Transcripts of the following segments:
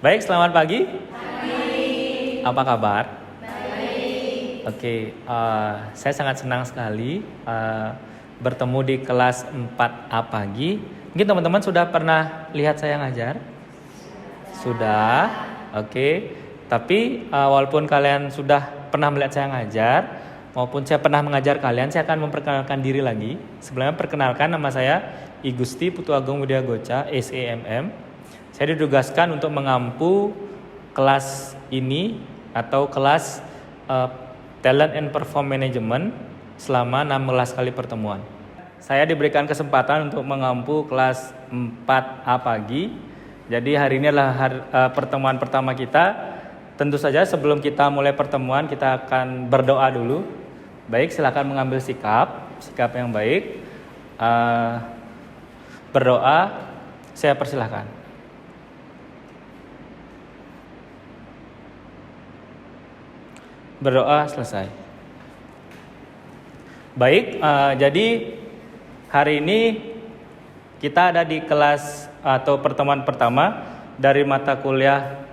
Baik, selamat pagi. Apa kabar? Oke, saya sangat senang sekali bertemu di kelas 4A pagi. Mungkin teman-teman sudah pernah lihat saya ngajar? Sudah, oke. Tapi walaupun kalian sudah pernah melihat saya ngajar, maupun saya pernah mengajar kalian, saya akan memperkenalkan diri lagi. Sebelumnya perkenalkan, nama saya I Gusti Putu Agung Widya Goca, SEMM. Saya ditugaskan untuk mengampu kelas ini atau kelas Talent and Perform Management selama 16 kali pertemuan. Saya diberikan kesempatan untuk mengampu kelas 4A pagi. Jadi hari ini adalah pertemuan pertama kita. Tentu saja sebelum kita mulai pertemuan kita akan berdoa dulu. Baik, silakan mengambil sikap yang baik. Berdoa, saya persilahkan. Berdoa selesai. Baik, jadi hari ini kita ada di kelas atau pertemuan pertama dari mata kuliah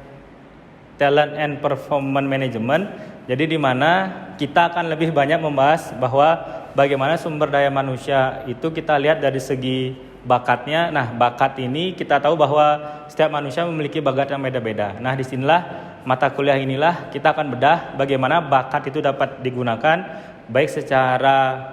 Talent and Performance Management. Jadi di mana kita akan lebih banyak membahas bahwa bagaimana sumber daya manusia itu kita lihat dari segi bakatnya. Nah, bakat ini kita tahu bahwa setiap manusia memiliki bakat yang beda-beda. Nah, disinilah mata kuliah inilah kita akan bedah bagaimana bakat itu dapat digunakan baik secara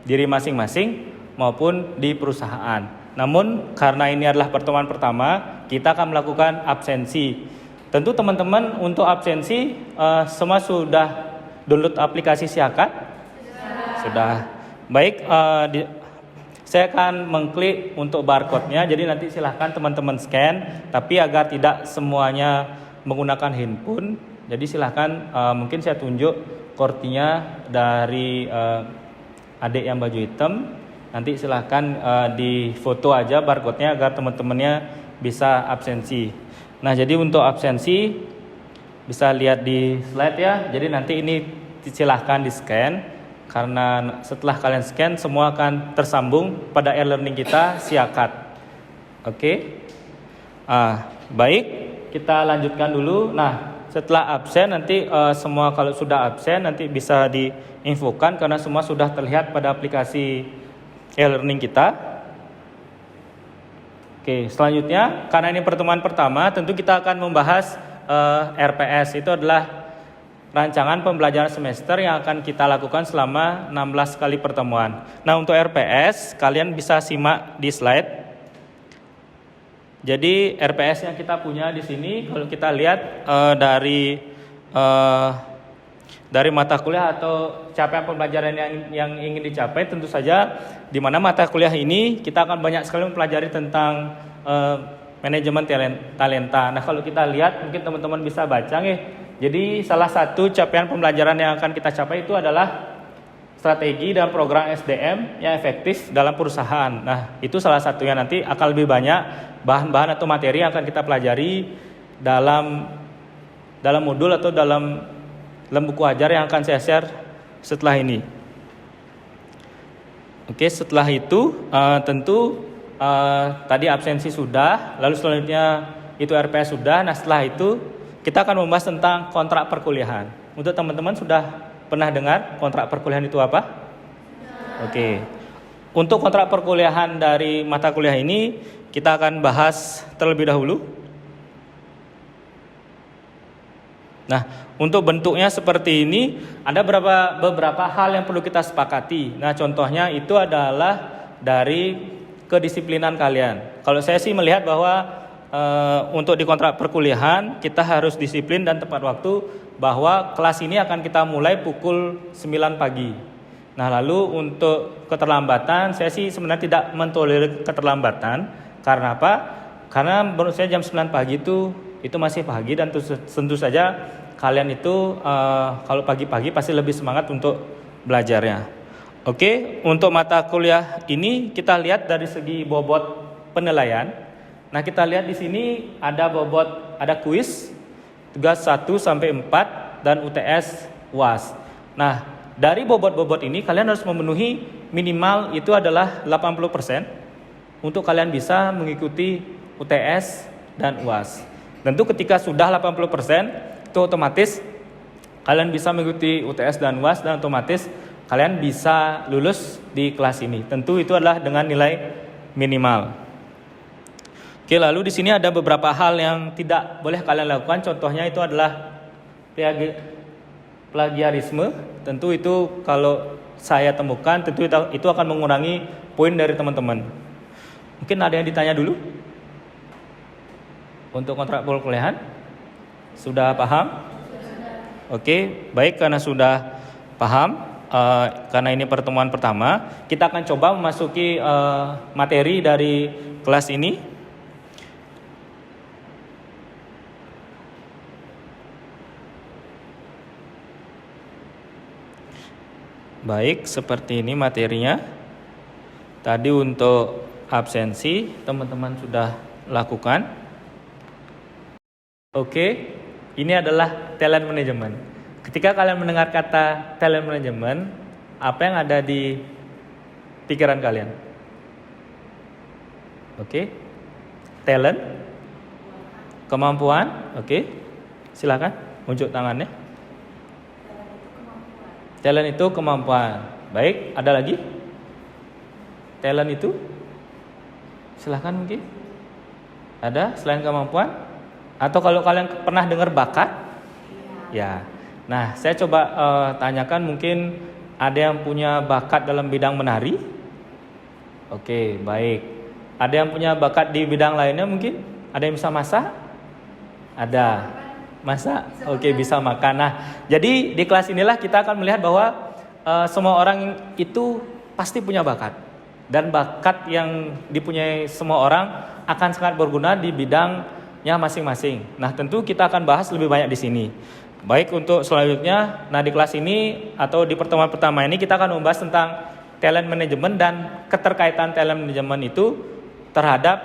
diri masing-masing maupun di perusahaan. Namun karena ini adalah pertemuan pertama, kita akan melakukan absensi. Tentu teman-teman untuk absensi semua sudah download aplikasi Siakat? Sudah. Baik, saya akan mengklik untuk barcode-nya. Jadi nanti silahkan teman-teman scan, tapi agar tidak semuanya menggunakan handphone. Jadi silahkan mungkin saya tunjuk kortinya dari adik yang baju hitam. Nanti silahkan di foto aja barcode-nya agar teman-temannya bisa absensi. Nah, jadi untuk absensi bisa lihat di slide ya. Jadi nanti ini silahkan di scan. Karena setelah kalian scan semua akan tersambung pada e-learning kita Siakat. Oke. Baik, kita lanjutkan dulu. Nah, setelah absen nanti semua kalau sudah absen nanti bisa diinfokan karena semua sudah terlihat pada aplikasi e-learning kita. Oke, selanjutnya karena ini pertemuan pertama tentu kita akan membahas RPS. Itu adalah rancangan pembelajaran semester yang akan kita lakukan selama 16 kali pertemuan. Nah, untuk RPS kalian bisa simak di slide. Jadi RPS yang kita punya di sini kalau kita lihat dari mata kuliah atau capaian pembelajaran yang ingin dicapai, tentu saja di mana mata kuliah ini kita akan banyak sekali mempelajari tentang manajemen talenta. Nah, kalau kita lihat mungkin teman-teman bisa baca nih. Jadi salah satu capaian pembelajaran yang akan kita capai itu adalah strategi dan program SDM yang efektif dalam perusahaan. Nah, itu salah satunya. Nanti akan lebih banyak bahan-bahan atau materi yang akan kita pelajari dalam modul atau dalam buku ajar yang akan saya share setelah ini. Oke, setelah itu tentu tadi absensi sudah, lalu selanjutnya itu RPS sudah. Nah, setelah itu kita akan membahas tentang kontrak perkuliahan. Untuk teman-teman sudah pernah dengar kontrak perkuliahan itu apa? Oke. Untuk kontrak perkuliahan dari mata kuliah ini kita akan bahas terlebih dahulu. Nah, untuk bentuknya seperti ini ada beberapa hal yang perlu kita sepakati. Nah, contohnya itu adalah dari kedisiplinan kalian. Kalau saya sih melihat bahwa untuk di kontrak perkuliahan kita harus disiplin dan tepat waktu, bahwa kelas ini akan kita mulai pukul 9 pagi. Nah, lalu untuk keterlambatan saya sih sebenarnya tidak mentolerir keterlambatan. Karena apa? Karena menurut saya jam 9 pagi itu masih pagi dan tentu saja kalian itu kalau pagi-pagi pasti lebih semangat untuk belajarnya. Oke, untuk mata kuliah ini kita lihat dari segi bobot penilaian. Nah, kita lihat di sini ada kuis tugas 1 sampai 4 dan UTS UAS. Nah, dari bobot-bobot ini kalian harus memenuhi minimal itu adalah 80% untuk kalian bisa mengikuti UTS dan UAS. Tentu ketika sudah 80%, itu otomatis kalian bisa mengikuti UTS dan UAS dan otomatis kalian bisa lulus di kelas ini. Tentu itu adalah dengan nilai minimal. Oke, lalu di sini ada beberapa hal yang tidak boleh kalian lakukan. Contohnya itu adalah plagiarisme. Tentu itu kalau saya temukan, tentu itu akan mengurangi poin dari teman-teman. Mungkin ada yang ditanya dulu? Untuk kontrak perkuliahan? Sudah paham? Oke, baik, karena sudah paham, karena ini pertemuan pertama, kita akan coba memasuki materi dari kelas ini. Baik, seperti ini materinya. Tadi untuk absensi, teman-teman sudah lakukan. Oke, ini adalah talent management. Ketika kalian mendengar kata talent management, apa yang ada di pikiran kalian? Oke, talent, kemampuan. Oke, silakan unjuk tangannya. Talent itu kemampuan. Baik, ada lagi? Talent itu? Silahkan mungkin. Ada selain kemampuan? Atau kalau kalian pernah dengar bakat? Ya. Nah, saya coba tanyakan, mungkin ada yang punya bakat dalam bidang menari? Oke, baik. Ada yang punya bakat di bidang lainnya mungkin? Ada yang bisa masak? Ada. Masak? Oke, bisa makan. Nah, jadi di kelas inilah kita akan melihat bahwa semua orang itu pasti punya bakat. Dan bakat yang dipunyai semua orang akan sangat berguna di bidangnya masing-masing. Nah, tentu kita akan bahas lebih banyak di sini. Baik, untuk selanjutnya, nah di kelas ini atau di pertemuan pertama ini kita akan membahas tentang talent management dan keterkaitan talent management itu terhadap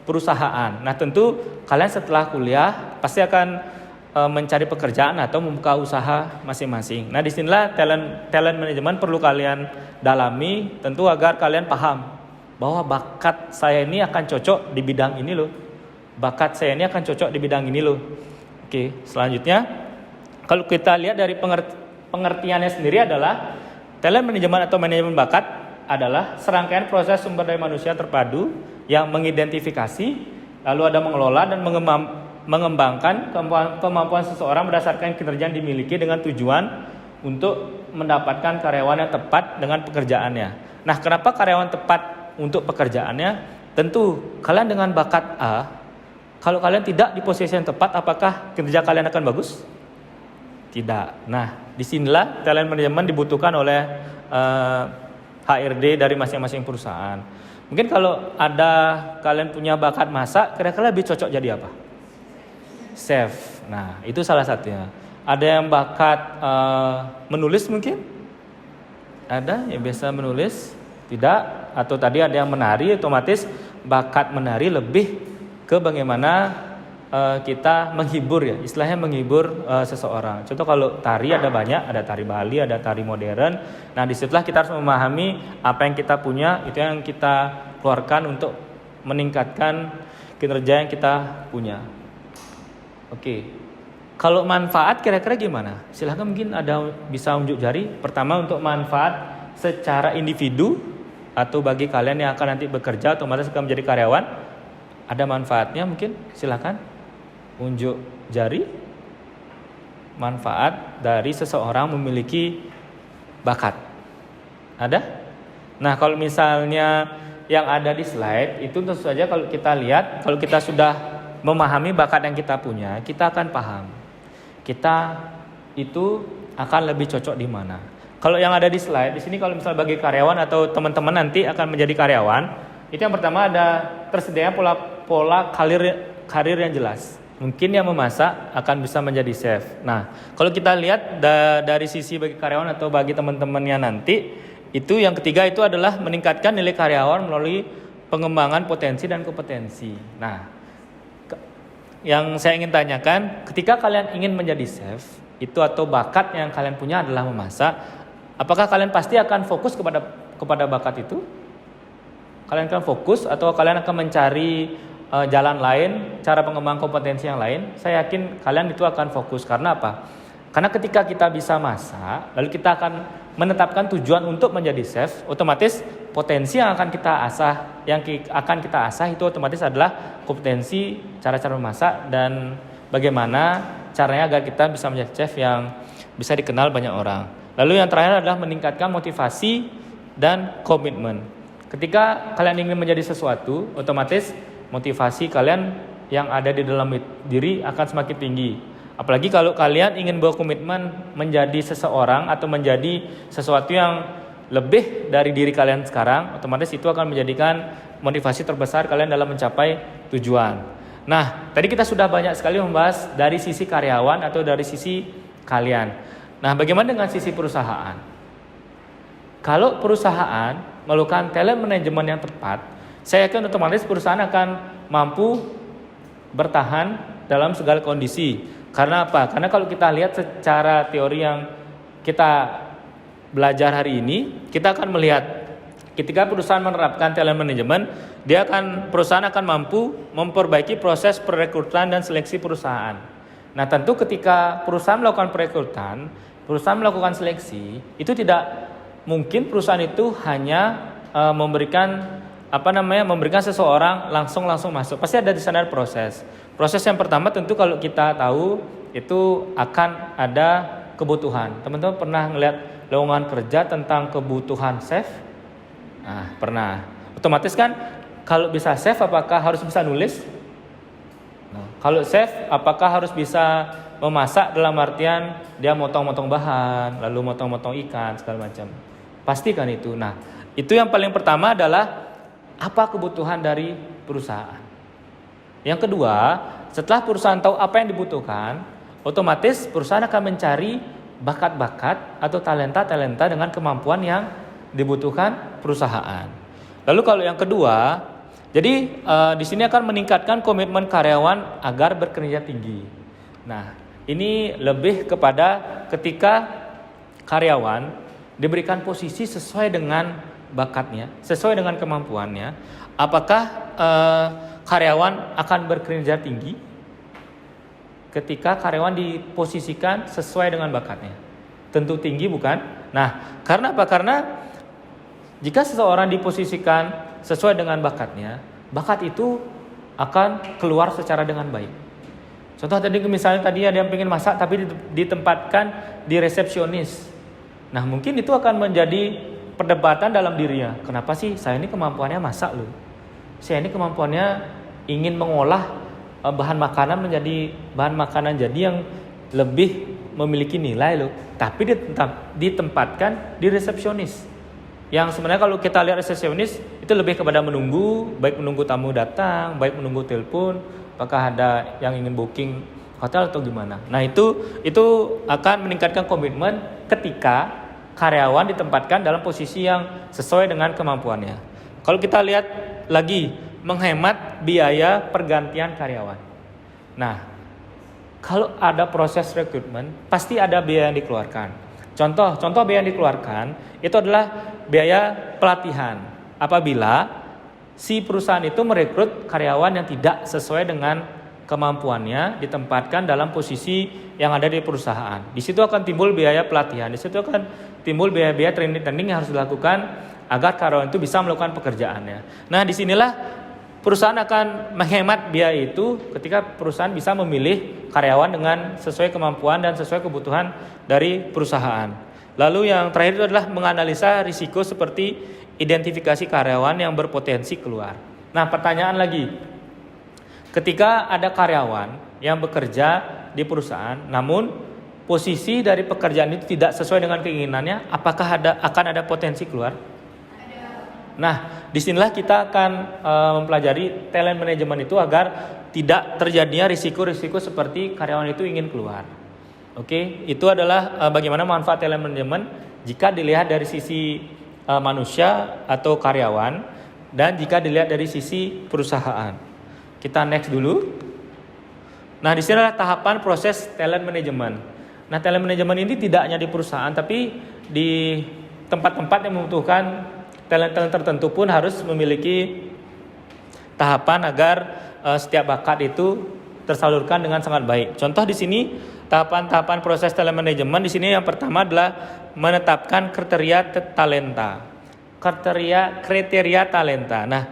perusahaan. Nah, tentu kalian setelah kuliah pasti akan mencari pekerjaan atau membuka usaha masing-masing. Nah, disinilah talent management perlu kalian dalami, tentu agar kalian paham bahwa bakat saya ini akan cocok di bidang ini loh. Bakat saya ini akan cocok di bidang ini loh. Oke, selanjutnya kalau kita lihat dari pengertiannya sendiri adalah talent management atau manajemen bakat adalah serangkaian proses sumber daya manusia terpadu yang mengidentifikasi, lalu ada mengelola dan mengembangkan kemampuan seseorang berdasarkan kinerja yang dimiliki dengan tujuan untuk mendapatkan karyawan yang tepat dengan pekerjaannya. Nah, kenapa karyawan tepat untuk pekerjaannya? Tentu kalian dengan bakat A, kalau kalian tidak di posisi yang tepat, apakah kinerja kalian akan bagus? Tidak. Nah, disinilah talent management dibutuhkan oleh HRD dari masing-masing perusahaan. Mungkin kalau ada kalian punya bakat masak, kira-kira lebih cocok jadi apa? Chef. Nah, itu salah satunya. Ada yang bakat menulis mungkin? Ada yang biasa menulis? Tidak. Atau tadi ada yang menari, otomatis bakat menari lebih ke bagaimana kita menghibur ya, istilahnya menghibur seseorang. Contoh kalau tari ada banyak, ada tari Bali, ada tari modern. Nah, disitulah kita harus memahami apa yang kita punya, itu yang kita keluarkan untuk meningkatkan kinerja yang kita punya. Oke, kalau manfaat kira-kira gimana? Silahkan mungkin ada bisa unjuk jari. Pertama, untuk manfaat secara individu atau bagi kalian yang akan nanti bekerja otomatis akan menjadi karyawan. Ada manfaatnya mungkin, silakan unjuk jari. Manfaat dari seseorang memiliki bakat. Ada? Nah, kalau misalnya yang ada di slide itu tentu saja kalau kita lihat, kalau kita sudah memahami bakat yang kita punya, kita akan paham kita itu akan lebih cocok di mana. Kalau yang ada di slide di sini, kalau misalnya bagi karyawan atau teman-teman nanti akan menjadi karyawan, itu yang pertama ada tersedianya pola karir yang jelas. Mungkin yang memasak akan bisa menjadi chef. Nah, kalau kita lihat dari sisi bagi karyawan atau bagi teman-temannya nanti, itu yang ketiga itu adalah meningkatkan nilai karyawan melalui pengembangan potensi dan kompetensi. Nah, yang saya ingin tanyakan, ketika kalian ingin menjadi chef, itu atau bakat yang kalian punya adalah memasak, apakah kalian pasti akan fokus kepada bakat itu? Kalian akan fokus atau kalian akan mencari jalan lain, cara pengembangan kompetensi yang lain, saya yakin kalian itu akan fokus. Karena apa? Karena ketika kita bisa masak, lalu kita akan menetapkan tujuan untuk menjadi chef, otomatis potensi yang akan kita asah, itu otomatis adalah kompetensi cara-cara memasak dan bagaimana caranya agar kita bisa menjadi chef yang bisa dikenal banyak orang. Lalu yang terakhir adalah meningkatkan motivasi dan komitmen. Ketika kalian ingin menjadi sesuatu, otomatis motivasi kalian yang ada di dalam diri akan semakin tinggi. Apalagi kalau kalian ingin berkomitmen menjadi seseorang atau menjadi sesuatu yang lebih dari diri kalian sekarang, otomatis itu akan menjadikan motivasi terbesar kalian dalam mencapai tujuan. Nah, tadi kita sudah banyak sekali membahas dari sisi karyawan atau dari sisi kalian. Nah, bagaimana dengan sisi perusahaan? Kalau perusahaan melakukan talent management yang tepat, saya yakin otomatis perusahaan akan mampu bertahan dalam segala kondisi. Karena apa? Karena kalau kita lihat secara teori yang kita belajar hari ini, kita akan melihat ketika perusahaan menerapkan talent management, perusahaan akan mampu memperbaiki proses perekrutan dan seleksi perusahaan. Nah, tentu ketika perusahaan melakukan perekrutan, perusahaan melakukan seleksi, itu tidak mungkin perusahaan itu hanya memberikan seseorang langsung masuk. Pasti ada di sana proses. Proses yang pertama tentu kalau kita tahu itu akan ada kebutuhan. Teman-teman pernah ngelihat lowongan kerja tentang kebutuhan chef? Nah, pernah. Otomatis kan kalau bisa chef apakah harus bisa nulis? Nah, kalau chef apakah harus bisa memasak dalam artian dia motong-motong bahan, lalu motong-motong ikan segala macam. Pastikan itu. Nah, itu yang paling pertama adalah apa kebutuhan dari perusahaan. Yang kedua, setelah perusahaan tahu apa yang dibutuhkan, otomatis perusahaan akan mencari bakat-bakat atau talenta-talenta dengan kemampuan yang dibutuhkan perusahaan. Lalu kalau yang kedua, jadi di sini akan meningkatkan komitmen karyawan agar bekerja tinggi. Nah, ini lebih kepada ketika karyawan diberikan posisi sesuai dengan bakatnya, sesuai dengan kemampuannya, apakah karyawan akan bekerja tinggi ketika karyawan diposisikan sesuai dengan bakatnya? Tentu tinggi, bukan? Nah, karena apa? Karena jika seseorang diposisikan sesuai dengan bakatnya, bakat itu akan keluar secara dengan baik. Contoh misalnya tadi ada yang pengen masak tapi ditempatkan di resepsionis. Nah, mungkin itu akan menjadi perdebatan dalam dirinya. Kenapa sih saya ini kemampuannya masak loh? Saya ini kemampuannya ingin mengolah bahan makanan menjadi bahan makanan jadi yang lebih memiliki nilai loh. Tapi ditempatkan di resepsionis. Yang sebenarnya kalau kita lihat resepsionis itu lebih kepada menunggu, baik menunggu tamu datang, baik menunggu telepon, apakah ada yang ingin booking hotel atau gimana. Nah, itu akan meningkatkan komitmen ketika karyawan ditempatkan dalam posisi yang sesuai dengan kemampuannya. Kalau kita lihat lagi, menghemat biaya pergantian karyawan. Nah, kalau ada proses rekrutmen, pasti ada biaya yang dikeluarkan. Contoh biaya yang dikeluarkan itu adalah biaya pelatihan. Apabila si perusahaan itu merekrut karyawan yang tidak sesuai dengan kemampuannya, ditempatkan dalam posisi yang ada di perusahaan. Di situ akan timbul biaya pelatihan. Di situ akan timbul biaya-biaya training yang harus dilakukan agar karyawan itu bisa melakukan pekerjaannya. Nah, disinilah perusahaan akan menghemat biaya itu ketika perusahaan bisa memilih karyawan dengan sesuai kemampuan dan sesuai kebutuhan dari perusahaan. Lalu yang terakhir itu adalah menganalisa risiko seperti identifikasi karyawan yang berpotensi keluar. Nah, pertanyaan lagi. Ketika ada karyawan yang bekerja di perusahaan, namun posisi dari pekerjaan itu tidak sesuai dengan keinginannya, apakah akan ada potensi keluar? Nah, disinilah kita akan mempelajari talent management itu agar tidak terjadinya risiko-risiko seperti karyawan itu ingin keluar. Oke, itu adalah bagaimana manfaat talent management jika dilihat dari sisi manusia atau karyawan dan jika dilihat dari sisi perusahaan. Kita next dulu. Nah, di sini adalah tahapan proses talent management. Nah, talent management ini tidak hanya di perusahaan, tapi di tempat-tempat yang membutuhkan talent tertentu pun harus memiliki tahapan agar setiap bakat itu tersalurkan dengan sangat baik. Contoh di sini tahapan-tahapan proses talent management di sini yang pertama adalah menetapkan kriteria talenta. Kriteria talenta. Nah,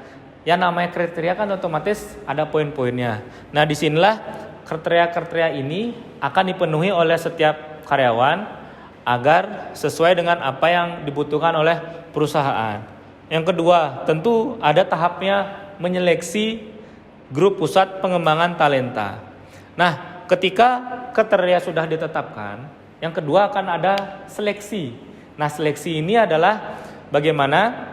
yang namanya kriteria kan otomatis ada poin-poinnya. Nah, disinilah kriteria ini akan dipenuhi oleh setiap karyawan agar sesuai dengan apa yang dibutuhkan oleh perusahaan. Yang kedua, tentu ada tahapnya menyeleksi grup pusat pengembangan talenta. Nah, ketika kriteria sudah ditetapkan, yang kedua akan ada seleksi. Nah, seleksi ini adalah bagaimana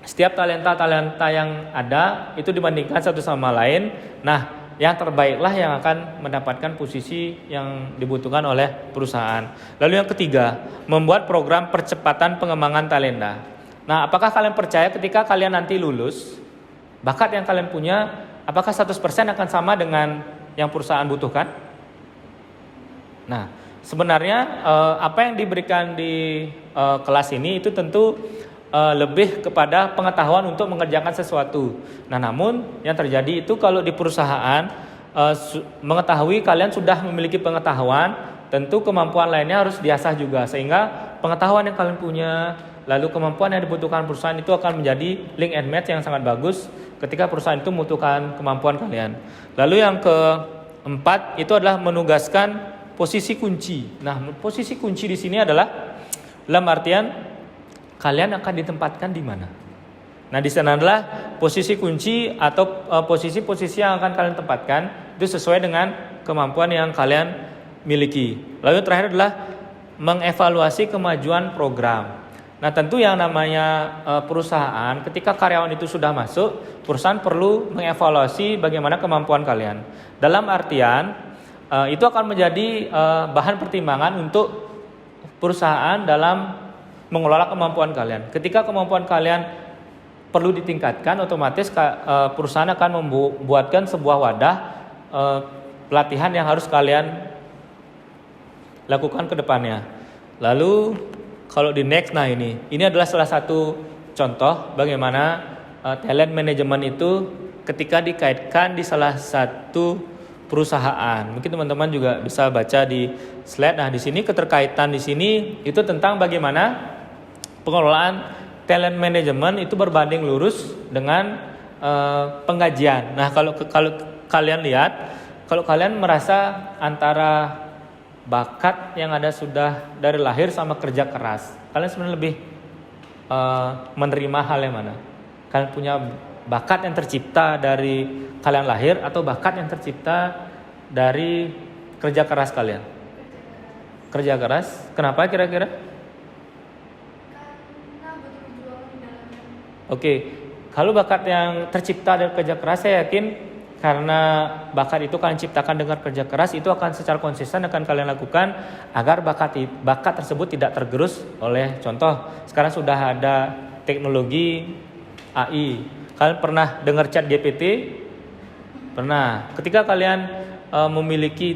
setiap talenta-talenta yang ada itu dibandingkan satu sama lain. Nah, yang terbaiklah yang akan mendapatkan posisi yang dibutuhkan oleh perusahaan. Lalu yang ketiga, membuat program percepatan pengembangan talenta. Nah, apakah kalian percaya ketika kalian nanti lulus, bakat yang kalian punya, apakah 100% akan sama dengan yang perusahaan butuhkan? Nah, sebenarnya apa yang diberikan di kelas ini itu tentu lebih kepada pengetahuan untuk mengerjakan sesuatu. Nah, namun yang terjadi itu kalau di perusahaan mengetahui kalian sudah memiliki pengetahuan, tentu kemampuan lainnya harus diasah juga, sehingga pengetahuan yang kalian punya, lalu kemampuan yang dibutuhkan perusahaan itu akan menjadi link and match yang sangat bagus ketika perusahaan itu membutuhkan kemampuan kalian. Lalu yang keempat itu adalah menugaskan posisi kunci. Nah, posisi kunci di sini adalah dalam artian kalian akan ditempatkan di mana. Nah, di sana adalah posisi kunci atau posisi-posisi yang akan kalian tempatkan itu sesuai dengan kemampuan yang kalian miliki. Lalu terakhir adalah mengevaluasi kemajuan program. Nah, tentu yang namanya perusahaan, ketika karyawan itu sudah masuk, perusahaan perlu mengevaluasi bagaimana kemampuan kalian. Dalam artian itu akan menjadi bahan pertimbangan untuk perusahaan dalam mengelola kemampuan kalian. Ketika kemampuan kalian perlu ditingkatkan, otomatis perusahaan akan membuatkan sebuah wadah pelatihan yang harus kalian lakukan ke depannya. Lalu kalau di next, nah ini adalah salah satu contoh bagaimana talent management itu ketika dikaitkan di salah satu perusahaan. Mungkin teman-teman juga bisa baca di slide. Nah, di sini keterkaitan di sini itu tentang bagaimana pengelolaan talent management itu berbanding lurus dengan penggajian. Nah, kalau kalian lihat, kalau kalian merasa antara bakat yang ada sudah dari lahir sama kerja keras, kalian sebenarnya lebih menerima hal yang mana? Kalian punya bakat yang tercipta dari kalian lahir atau bakat yang tercipta dari kerja keras kalian? Kerja keras. Kenapa kira-kira? Oke, kalau bakat yang tercipta dari kerja keras, saya yakin karena bakat itu kalian ciptakan dengan kerja keras, itu akan secara konsisten akan kalian lakukan agar bakat tersebut tidak tergerus oleh, contoh sekarang sudah ada teknologi AI. Kalian pernah dengar ChatGPT? Pernah. Ketika kalian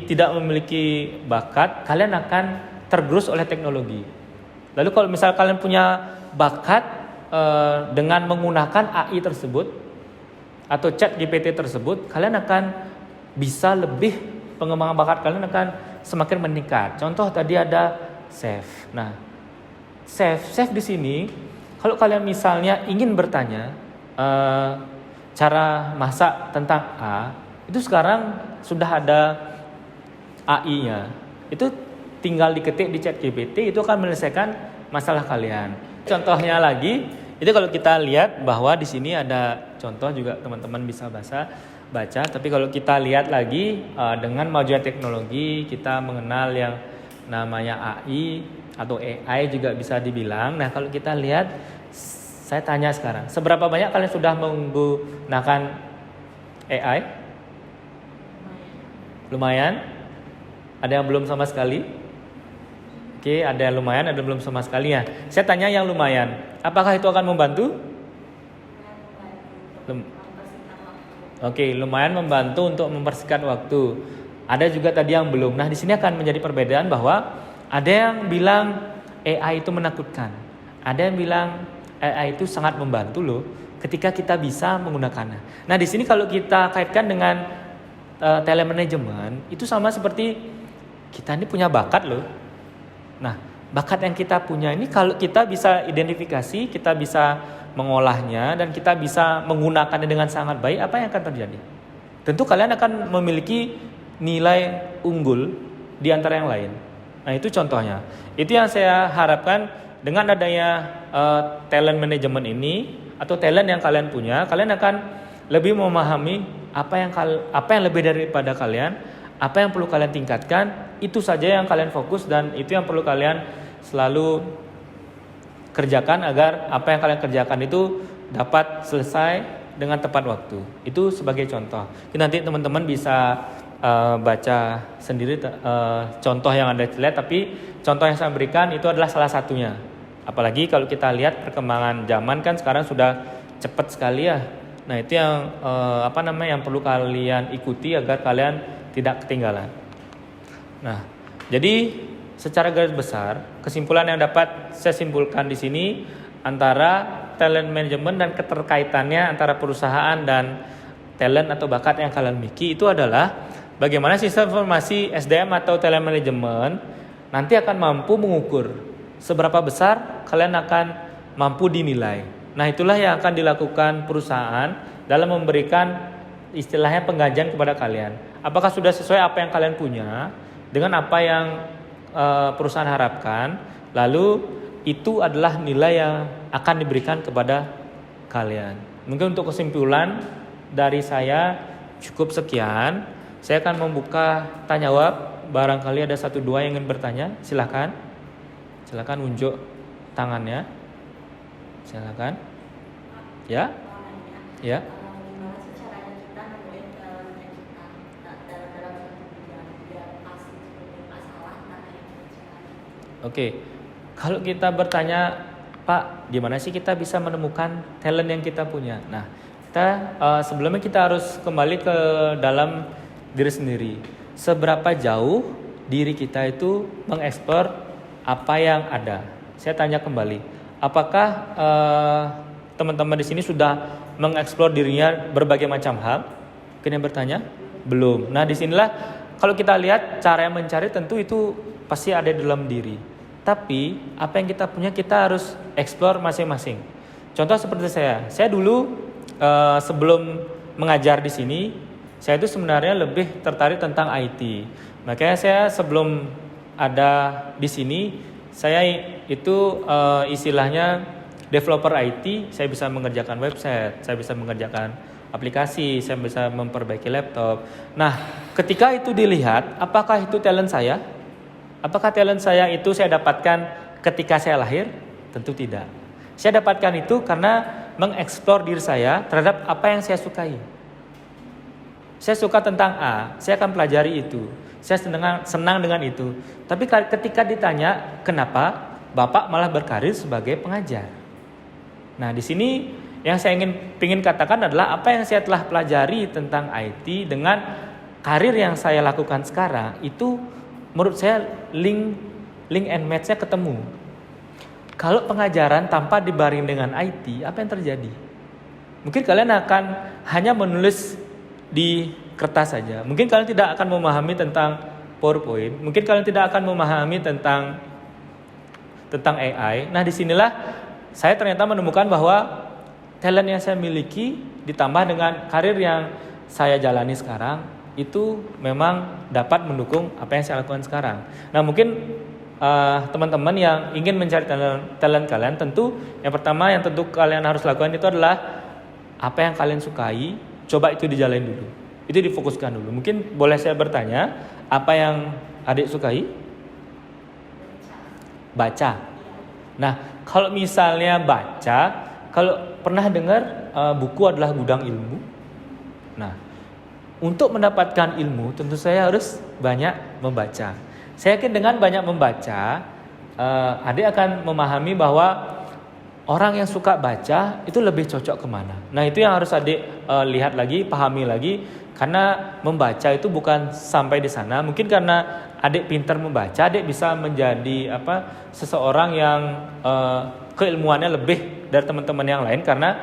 tidak memiliki bakat, kalian akan tergerus oleh teknologi. Lalu kalau misal kalian punya bakat dengan menggunakan AI tersebut atau ChatGPT tersebut, kalian akan bisa lebih, pengembangan bakat kalian akan semakin meningkat. Contoh tadi ada chef. Nah, chef di sini, kalau kalian misalnya ingin bertanya cara masak tentang A, itu sekarang sudah ada AI-nya. Itu tinggal diketik di ChatGPT, itu akan menyelesaikan masalah kalian. Contohnya lagi, itu kalau kita lihat bahwa di sini ada contoh juga teman-teman bisa baca. Tapi kalau kita lihat lagi dengan majunya teknologi, kita mengenal yang namanya AI atau AI juga bisa dibilang. Nah, kalau kita lihat, saya tanya sekarang, seberapa banyak kalian sudah menggunakan AI? Lumayan? Ada yang belum sama sekali? Oke, ada yang lumayan, ada yang belum sama sekali ya. Saya tanya yang lumayan, apakah itu akan membantu? Oke, lumayan membantu untuk mempersingkat waktu. Ada juga tadi yang belum. Nah, di sini akan menjadi perbedaan bahwa ada yang bilang AI itu menakutkan. Ada yang bilang AI itu sangat membantu loh. ketika kita bisa menggunakannya. Nah, di sini kalau kita kaitkan dengan talent management, itu sama seperti kita ini punya bakat loh. Nah, bakat yang kita punya ini kalau kita bisa identifikasi, kita bisa mengolahnya, dan kita bisa menggunakannya dengan sangat baik, apa yang akan terjadi? Tentu kalian akan memiliki nilai unggul di antara yang lain. Nah, itu contohnya. Itu yang saya harapkan dengan adanya talent management ini atau talent yang kalian punya, kalian akan lebih memahami apa yang lebih daripada kalian, apa yang perlu kalian tingkatkan, itu saja yang kalian fokus dan itu yang perlu kalian selalu kerjakan agar apa yang kalian kerjakan itu dapat selesai dengan tepat waktu. Itu sebagai contoh. Nanti teman-teman bisa baca sendiri contoh yang Anda lihat, tapi contoh yang saya berikan itu adalah salah satunya. Apalagi kalau kita lihat perkembangan zaman kan sekarang sudah cepat sekali ya. Nah, itu yang yang perlu kalian ikuti agar kalian tidak ketinggalan. Nah, jadi secara garis besar kesimpulan yang dapat saya simpulkan di sini antara talent management dan keterkaitannya antara perusahaan dan talent atau bakat yang kalian miliki itu adalah bagaimana sistem informasi SDM atau talent management nanti akan mampu mengukur seberapa besar kalian akan mampu dinilai. Nah, itulah yang akan dilakukan perusahaan dalam memberikan istilahnya penggajian kepada kalian. Apakah sudah sesuai apa yang kalian punya dengan apa yang perusahaan harapkan, lalu itu adalah nilai yang akan diberikan kepada kalian. Mungkin untuk kesimpulan dari saya cukup sekian. Saya akan membuka tanya jawab. Barangkali ada 1-2 yang ingin bertanya, silakan. Silakan unjuk tangannya. Silakan. Ya. Ya. Oke. Kalau kita bertanya, Pak, gimana sih kita bisa menemukan talent yang kita punya? Nah, kita sebelumnya kita harus kembali ke dalam diri sendiri. Seberapa jauh diri kita itu mengeksplor apa yang ada? Saya tanya kembali, apakah teman-teman di sini sudah mengeksplor dirinya berbagai macam hal? Mungkin yang bertanya, belum. Nah, disinilah kalau kita lihat cara yang mencari tentu itu pasti ada di dalam diri. Tapi apa yang kita punya kita harus eksplor masing-masing. Contoh seperti saya dulu sebelum mengajar di sini, saya itu sebenarnya lebih tertarik tentang IT. Makanya saya sebelum ada di sini, saya itu istilahnya developer IT. Saya bisa mengerjakan website, saya bisa mengerjakan aplikasi, saya bisa memperbaiki laptop. Nah, ketika itu dilihat, apakah itu talent saya? Apakah talent saya itu saya dapatkan ketika saya lahir? Tentu tidak. Saya dapatkan itu karena mengeksplor diri saya terhadap apa yang saya sukai. Saya suka tentang A, saya akan pelajari itu. Saya senang dengan itu. Tapi ketika ditanya, kenapa Bapak malah berkarir sebagai pengajar? Nah, di sini yang saya ingin katakan adalah apa yang saya telah pelajari tentang IT dengan karir yang saya lakukan sekarang itu menurut saya link and match-nya ketemu. Kalau pengajaran tanpa dibaring dengan IT, apa yang terjadi? Mungkin kalian akan hanya menulis di kertas saja. Mungkin kalian tidak akan memahami tentang PowerPoint. Mungkin kalian tidak akan memahami tentang AI. Nah, disinilah saya ternyata menemukan bahwa talent yang saya miliki ditambah dengan karir yang saya jalani sekarang itu memang dapat mendukung apa yang saya lakukan sekarang. Nah, mungkin teman-teman yang ingin mencari talent kalian, tentu yang pertama yang tentu kalian harus lakukan itu adalah apa yang kalian sukai, coba itu dijalanin dulu. Itu difokuskan dulu. Mungkin boleh saya bertanya, apa yang adik sukai? Baca. Nah, kalau misalnya baca, kalau pernah dengar buku adalah gudang ilmu. Nah, untuk mendapatkan ilmu tentu saya harus banyak membaca. Saya yakin dengan banyak membaca, adik akan memahami bahwa orang yang suka baca itu lebih cocok kemana. Nah, itu yang harus adik lihat lagi, pahami lagi. Karena membaca itu bukan sampai di sana. Mungkin karena adik pintar membaca, adik bisa menjadi seseorang yang keilmuannya lebih dari teman-teman yang lain. Karena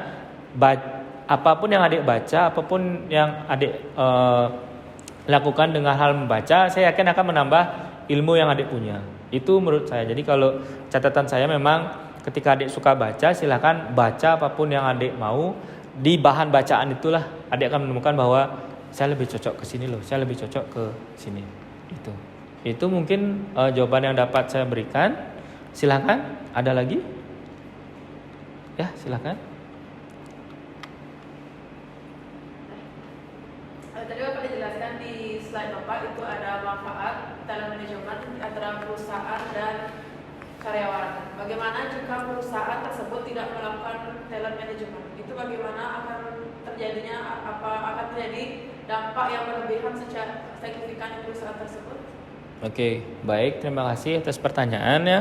apapun yang adik baca, apapun yang adik lakukan dengan hal membaca, saya yakin akan menambah ilmu yang adik punya. Itu menurut saya. Jadi kalau catatan saya memang ketika adik suka baca, silakan baca apapun yang adik mau. Di bahan bacaan itulah adik akan menemukan bahwa saya lebih cocok ke sini loh, saya lebih cocok ke sini. Itu mungkin jawaban yang dapat saya berikan. Silakan, ada lagi? Ya, silakan. Tadi Bapak dijelaskan di slide Bapak itu ada manfaat talent management antara perusahaan dan karyawan. Bagaimana jika perusahaan tersebut tidak melakukan talent management? Itu bagaimana akan terjadi dampak yang berlebihan secara signifikan di perusahaan tersebut? Oke, baik, terima kasih atas pertanyaannya.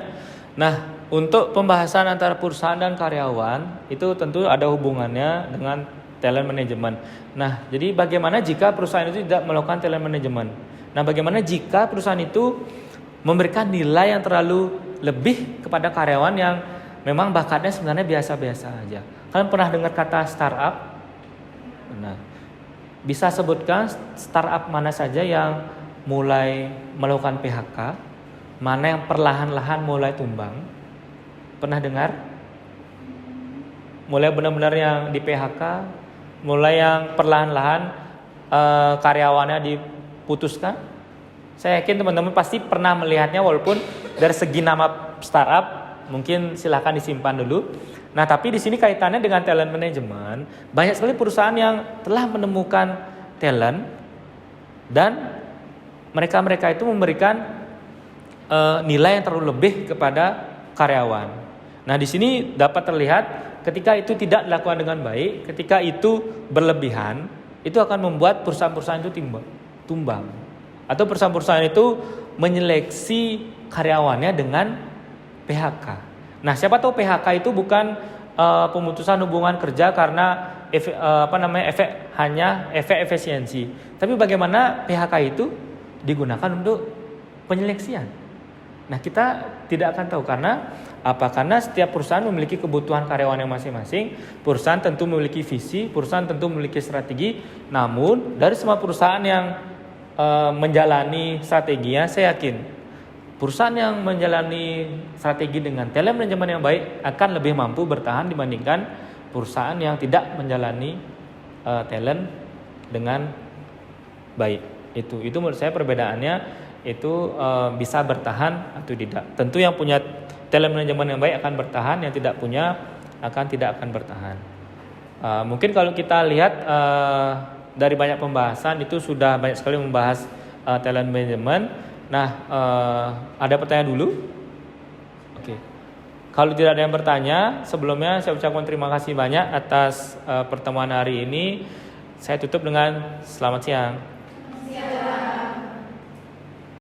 Nah, untuk pembahasan antara perusahaan dan karyawan itu tentu ada hubungannya dengan talent management. Nah, jadi bagaimana jika perusahaan itu tidak melakukan talent management? Nah, bagaimana jika perusahaan itu memberikan nilai yang terlalu lebih kepada karyawan yang memang bakatnya sebenarnya biasa-biasa aja? Kalian pernah dengar kata startup? Nah, bisa sebutkan startup mana saja yang mulai melakukan PHK, mana yang perlahan-lahan mulai tumbang? Pernah dengar? Mulai benar-benar yang di PHK, mulai yang perlahan-lahan karyawannya diputuskan. Saya yakin teman-teman pasti pernah melihatnya, walaupun dari segi nama startup mungkin silahkan disimpan dulu. Nah, tapi di sini kaitannya dengan talent management. Banyak sekali perusahaan yang telah menemukan talent dan mereka itu memberikan nilai yang terlalu lebih kepada karyawan. Nah, di sini dapat terlihat ketika itu tidak dilakukan dengan baik, ketika itu berlebihan, itu akan membuat perusahaan-perusahaan itu tumbang. Atau perusahaan-perusahaan itu menyeleksi karyawannya dengan PHK. Nah, siapa tahu PHK itu bukan pemutusan hubungan kerja karena efek efisiensi. Tapi bagaimana PHK itu digunakan untuk penyeleksian. Nah, kita tidak akan tahu karena apa? Karena setiap perusahaan memiliki kebutuhan karyawan yang masing-masing. Perusahaan tentu memiliki visi, perusahaan tentu memiliki strategi. Namun dari semua perusahaan yang menjalani strateginya, saya yakin perusahaan yang menjalani strategi dengan talent management yang baik akan lebih mampu bertahan dibandingkan perusahaan yang tidak menjalani talent dengan baik. Itu menurut saya perbedaannya. Itu bisa bertahan atau tidak. Tentu yang punya talent management yang baik akan bertahan, yang tidak punya tidak akan bertahan. Mungkin kalau kita lihat dari banyak pembahasan itu sudah banyak sekali membahas talent management. Nah, ada pertanyaan dulu? Oke. Kalau tidak ada yang bertanya, sebelumnya saya ucapkan terima kasih banyak atas pertemuan hari ini. Saya tutup dengan selamat siang.